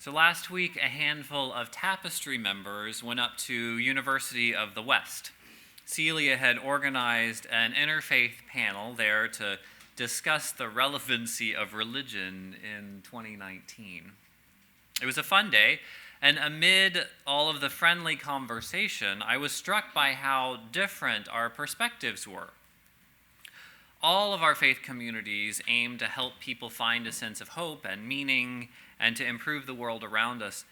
So last week, a handful of Tapestry members went up to University of the West. Celia had organized an interfaith panel there to discuss the relevancy of religion in 2019. It was a fun day, and amid all of the friendly conversation, I was struck by how different our perspectives were. All of our faith communities aim to help people find a sense of hope and meaning and to improve the world around us,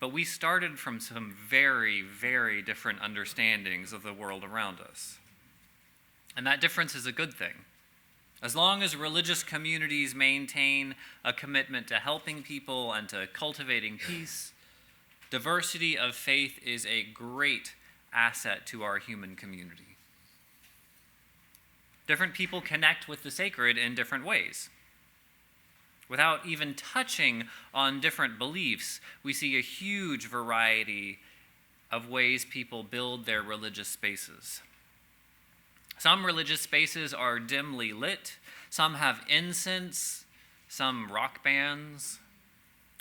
but we started from some very, very different understandings of the world around us. And that difference is a good thing. As long as religious communities maintain a commitment to helping people and to cultivating peace, diversity of faith is a great asset to our human community. Different people connect with the sacred in different ways. Without even touching on different beliefs, we see a huge variety of ways people build their religious spaces. Some religious spaces are dimly lit, some have incense, some rock bands.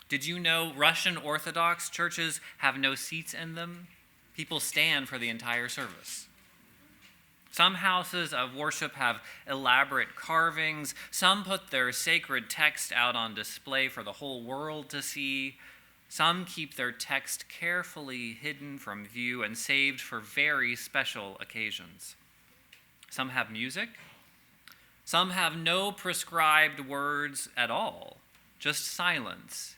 Did you know Russian Orthodox churches have no seats in them? People stand for the entire service. Some houses of worship have elaborate carvings. Some put their sacred text out on display for the whole world to see. Some keep their text carefully hidden from view and saved for very special occasions. Some have music. Some have no prescribed words at all, just silence,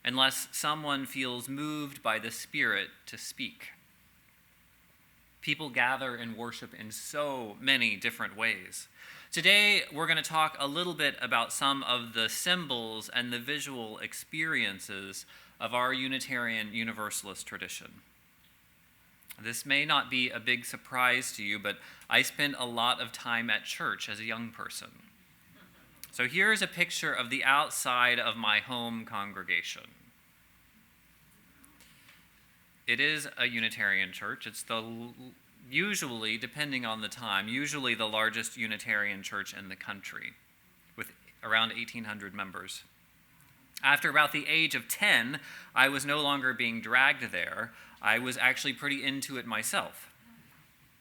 unless someone feels moved by the Spirit to speak. People gather and worship in so many different ways. Today, we're going to talk a little bit about some of the symbols and the visual experiences of our Unitarian Universalist tradition. This may not be a big surprise to you, but I spent a lot of time at church as a young person. So here's a picture of the outside of my home congregation. It is a Unitarian church. It's usually, depending on the time, usually the largest Unitarian church in the country, with around 1,800 members. After about the age of 10, I was no longer being dragged there. I was actually pretty into it myself.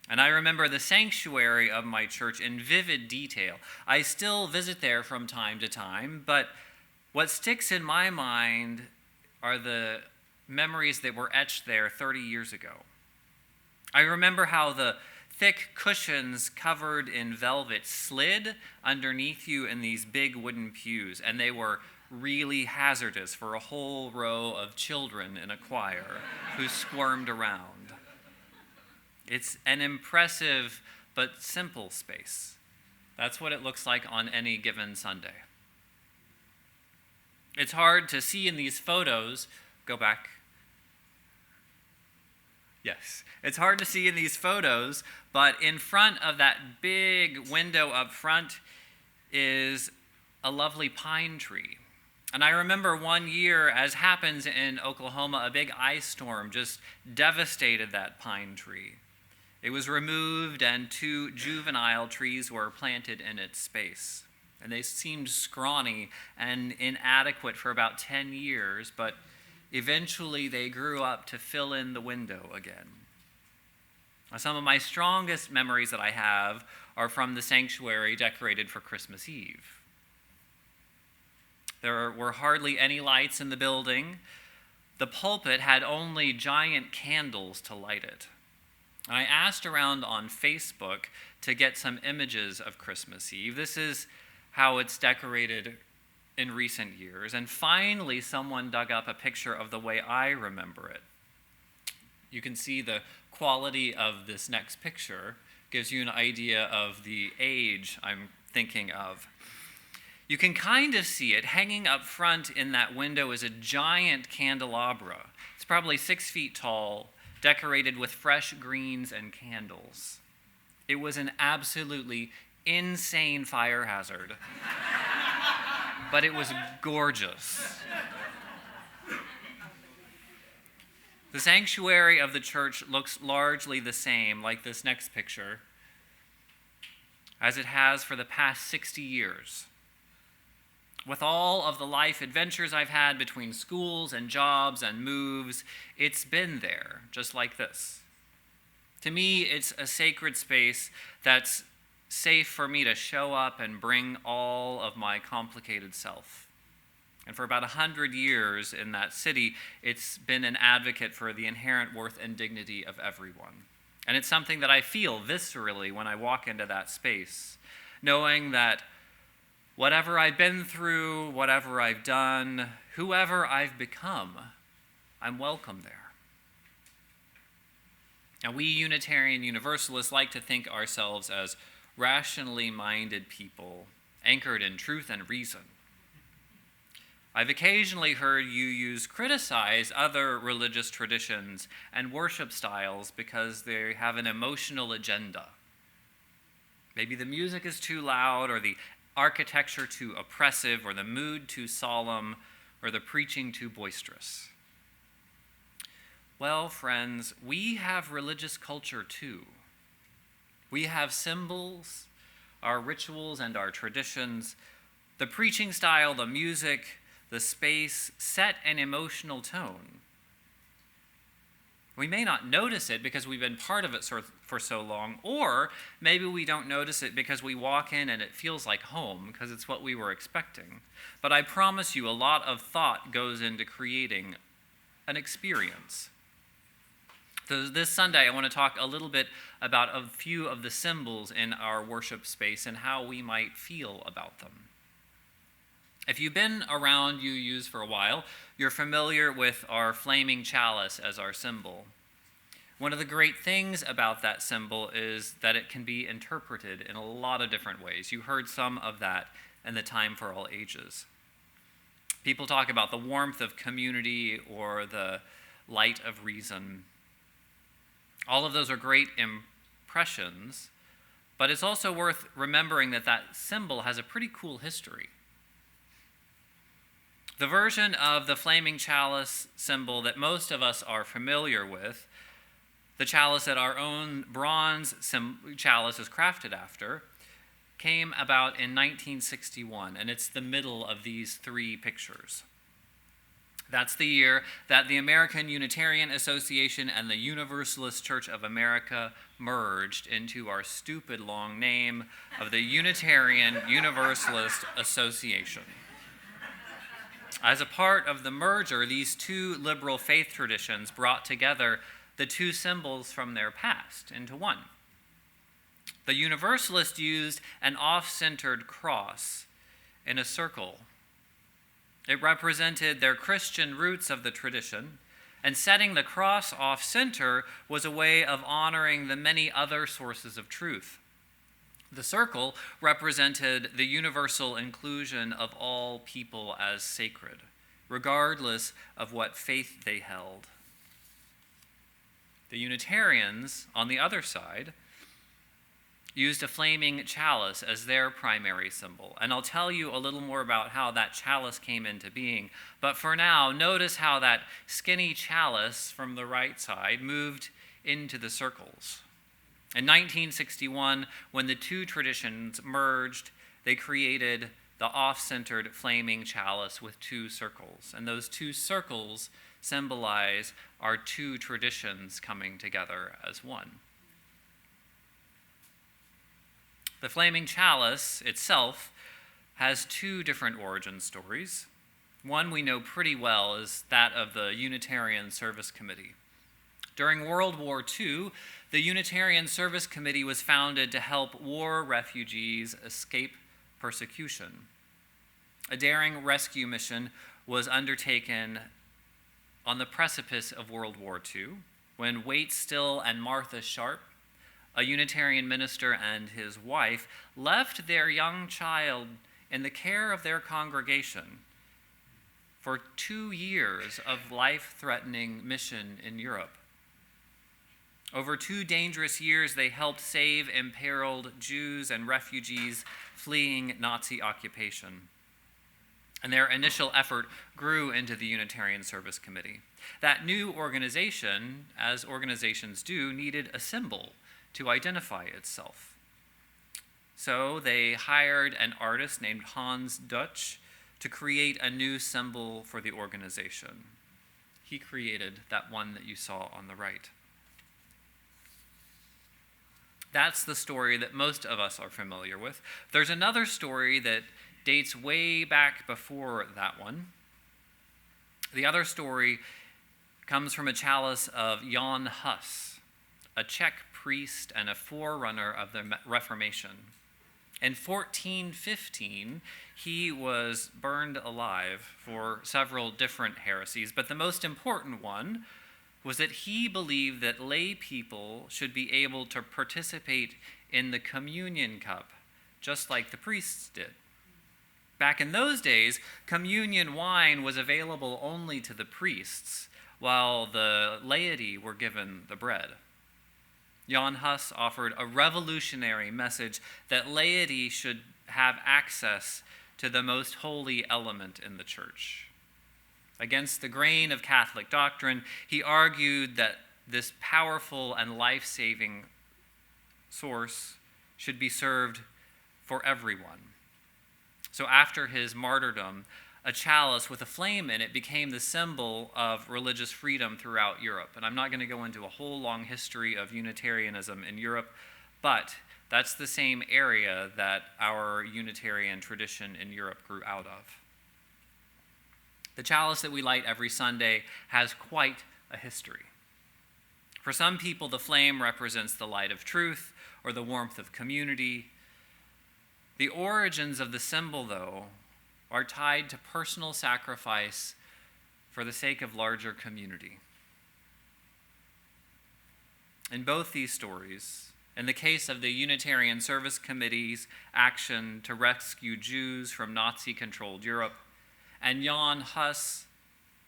And I remember the sanctuary of my church in vivid detail. I still visit there from time to time, but what sticks in my mind are the memories that were etched there 30 years ago. I remember how the thick cushions covered in velvet slid underneath you in these big wooden pews, and they were really hazardous for a whole row of children in a choir who squirmed around. It's an impressive but simple space. That's what it looks like on any given Sunday. It's hard to see in these photos. Go back. Yes, it's hard to see in these photos, but in front of that big window up front is a lovely pine tree. And I remember one year, as happens in Oklahoma, a big ice storm just devastated that pine tree. It was removed and 2 juvenile trees were planted in its space. And they seemed scrawny and inadequate for about 10 years, but eventually they grew up to fill in the window again. Some of my strongest memories that I have are from the sanctuary decorated for Christmas Eve. There were hardly any lights in the building. The pulpit had only giant candles to light it. I asked around on Facebook to get some images of Christmas Eve. This is how it's decorated in recent years. And finally, someone dug up a picture of the way I remember it. You can see the quality of this next picture gives you an idea of the age I'm thinking of. You can kind of see it. Hanging up front in that window is a giant candelabra. It's probably 6 feet tall, decorated with fresh greens and candles. It was an absolutely insane fire hazard, but it was gorgeous. The sanctuary of the church looks largely the same, like this next picture, as it has for the past 60 years. With all of the life adventures I've had between schools and jobs and moves, it's been there, just like this. To me, it's a sacred space that's safe for me to show up and bring all of my complicated self. And for about 100 years in that city, it's been an advocate for the inherent worth and dignity of everyone. And it's something that I feel viscerally when I walk into that space, knowing that whatever I've been through, whatever I've done, whoever I've become, I'm welcome there. And we Unitarian Universalists like to think ourselves as rationally minded people, anchored in truth and reason. I've occasionally heard you criticize other religious traditions and worship styles because they have an emotional agenda. Maybe the music is too loud, or the architecture too oppressive, or the mood too solemn, or the preaching too boisterous. Well, friends, we have religious culture too. We have symbols, our rituals, and our traditions. The preaching style, the music, the space set an emotional tone. We may not notice it because we've been part of it for so long, or maybe we don't notice it because we walk in and it feels like home because it's what we were expecting. But I promise you, a lot of thought goes into creating an experience. So this Sunday, I want to talk a little bit about a few of the symbols in our worship space and how we might feel about them. If you've been around UUs for a while, you're familiar with our flaming chalice as our symbol. One of the great things about that symbol is that it can be interpreted in a lot of different ways. You heard some of that in the Time for All Ages. People talk about the warmth of community or the light of reason. All of those are great impressions, but it's also worth remembering that that symbol has a pretty cool history. The version of the flaming chalice symbol that most of us are familiar with, the chalice that our own bronze chalice is crafted after, came about in 1961, and it's the middle of these three pictures. That's the year that the American Unitarian Association and the Universalist Church of America merged into our stupid long name of the Unitarian Universalist Association. As a part of the merger, these two liberal faith traditions brought together the two symbols from their past into one. The Universalists used an off-centered cross in a circle. It represented their Christian roots of the tradition, and setting the cross off-center was a way of honoring the many other sources of truth. The circle represented the universal inclusion of all people as sacred, regardless of what faith they held. The Unitarians, on the other side, used a flaming chalice as their primary symbol. And I'll tell you a little more about how that chalice came into being. But for now, notice how that skinny chalice from the right side moved into the circles. In 1961, when the two traditions merged, they created the off-centered flaming chalice with two circles. And those two circles symbolize our two traditions coming together as one. The flaming chalice itself has two different origin stories. One we know pretty well is that of the Unitarian Service Committee. During World War II, the Unitarian Service Committee was founded to help war refugees escape persecution. A daring rescue mission was undertaken on the precipice of World War II when Waite Still and Martha Sharp, a Unitarian minister and his wife, left their young child in the care of their congregation for 2 years of life-threatening mission in Europe. Over 2 dangerous years, they helped save imperiled Jews and refugees fleeing Nazi occupation. And their initial effort grew into the Unitarian Service Committee. That new organization, as organizations do, needed a symbol to identify itself. So they hired an artist named Hans Dutch to create a new symbol for the organization. He created that one that you saw on the right. That's the story that most of us are familiar with. There's another story that dates way back before that one. The other story comes from a chalice of Jan Hus, a Czech priest and a forerunner of the Reformation. In 1415, he was burned alive for several different heresies, but the most important one was that he believed that lay people should be able to participate in the communion cup, just like the priests did. Back in those days, communion wine was available only to the priests, while the laity were given the bread. Jan Hus offered a revolutionary message that laity should have access to the most holy element in the church. Against the grain of Catholic doctrine, he argued that this powerful and life-saving source should be served for everyone. So after his martyrdom, a chalice with a flame in it became the symbol of religious freedom throughout Europe. And I'm not going to go into a whole long history of Unitarianism in Europe, but that's the same area that our Unitarian tradition in Europe grew out of. The chalice that we light every Sunday has quite a history. For some people, the flame represents the light of truth or the warmth of community. The origins of the symbol, though, are tied to personal sacrifice for the sake of larger community. In both these stories, in the case of the Unitarian Service Committee's action to rescue Jews from Nazi-controlled Europe, and Jan Hus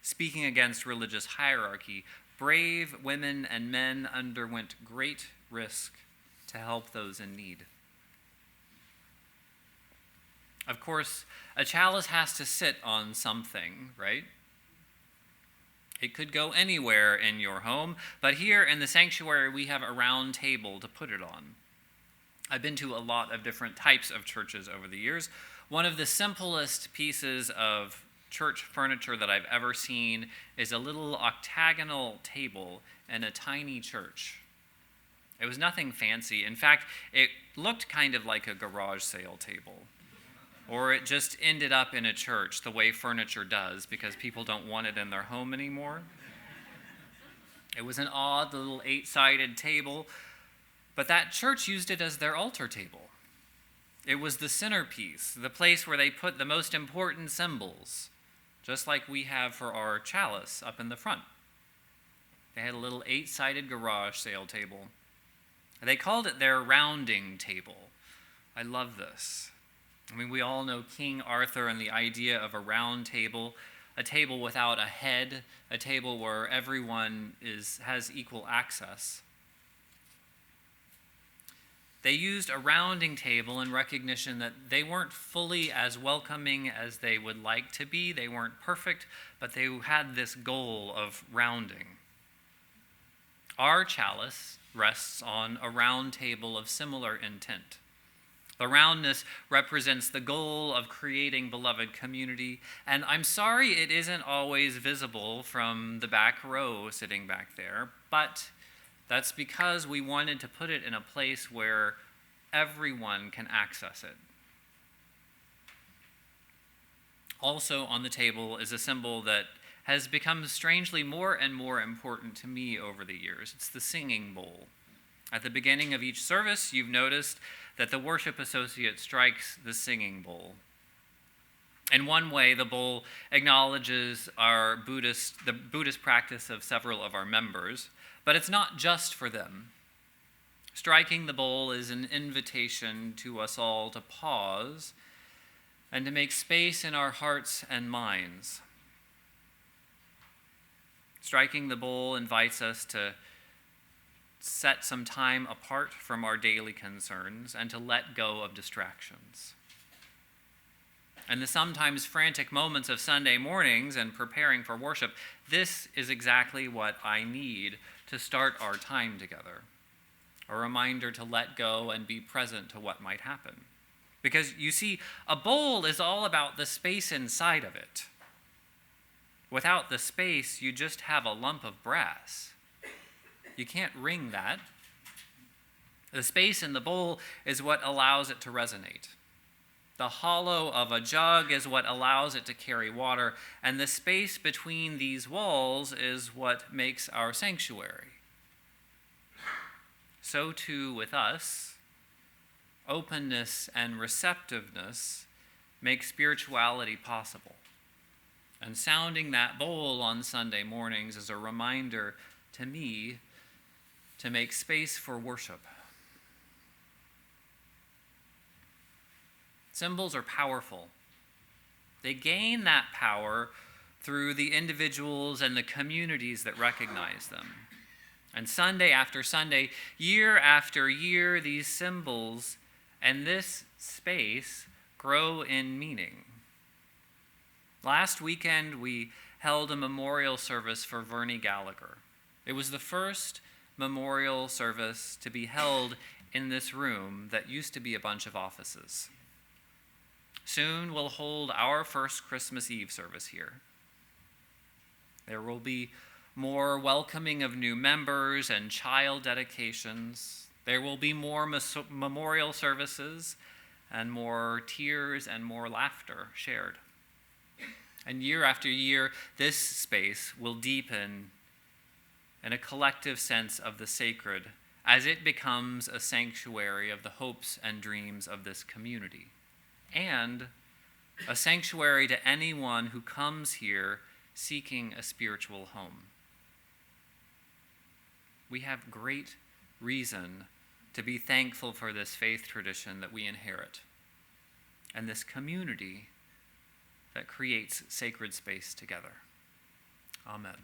speaking against religious hierarchy, brave women and men underwent great risk to help those in need. Of course, a chalice has to sit on something, right? It could go anywhere in your home, but here in the sanctuary we have a round table to put it on. I've been to a lot of different types of churches over the years. One of the simplest pieces of church furniture that I've ever seen is a little octagonal table in a tiny church. It was nothing fancy. In fact, it looked kind of like a garage sale table. Or it just ended up in a church the way furniture does because people don't want it in their home anymore. It was an odd little 8-sided table, but that church used it as their altar table. It was the centerpiece, the place where they put the most important symbols, just like we have for our chalice up in the front. They had a little 8-sided garage sale table. They called it their rounding table. I love this. I mean, we all know King Arthur and the idea of a round table, a table without a head, a table where everyone has equal access. They used a rounding table in recognition that they weren't fully as welcoming as they would like to be. They weren't perfect, but they had this goal of rounding. Our chalice rests on a round table of similar intent. The roundness represents the goal of creating beloved community, and I'm sorry it isn't always visible from the back row sitting back there, but that's because we wanted to put it in a place where everyone can access it. Also on the table is a symbol that has become strangely more and more important to me over the years. It's the singing bowl. At the beginning of each service, you've noticed that the worship associate strikes the singing bowl. In one way, the bowl acknowledges the Buddhist practice of several of our members, but it's not just for them. Striking the bowl is an invitation to us all to pause and to make space in our hearts and minds. Striking the bowl invites us to set some time apart from our daily concerns and to let go of distractions. And the sometimes frantic moments of Sunday mornings and preparing for worship, this is exactly what I need to start our time together. A reminder to let go and be present to what might happen. Because you see, a bowl is all about the space inside of it. Without the space, you just have a lump of brass. You can't ring that. The space in the bowl is what allows it to resonate. The hollow of a jug is what allows it to carry water, and the space between these walls is what makes our sanctuary. So too with us, openness and receptiveness make spirituality possible. And sounding that bowl on Sunday mornings is a reminder to me to make space for worship. Symbols are powerful. They gain that power through the individuals and the communities that recognize them. And Sunday after Sunday, year after year, these symbols and this space grow in meaning. Last weekend, we held a memorial service for Vernie Gallagher. It was the first memorial service to be held in this room that used to be a bunch of offices. Soon we'll hold our first Christmas Eve service here. There will be more welcoming of new members and child dedications. There will be more memorial services and more tears and more laughter shared. And year after year, this space will deepen in a collective sense of the sacred as it becomes a sanctuary of the hopes and dreams of this community, and a sanctuary to anyone who comes here seeking a spiritual home. We have great reason to be thankful for this faith tradition that we inherit and this community that creates sacred space together. Amen.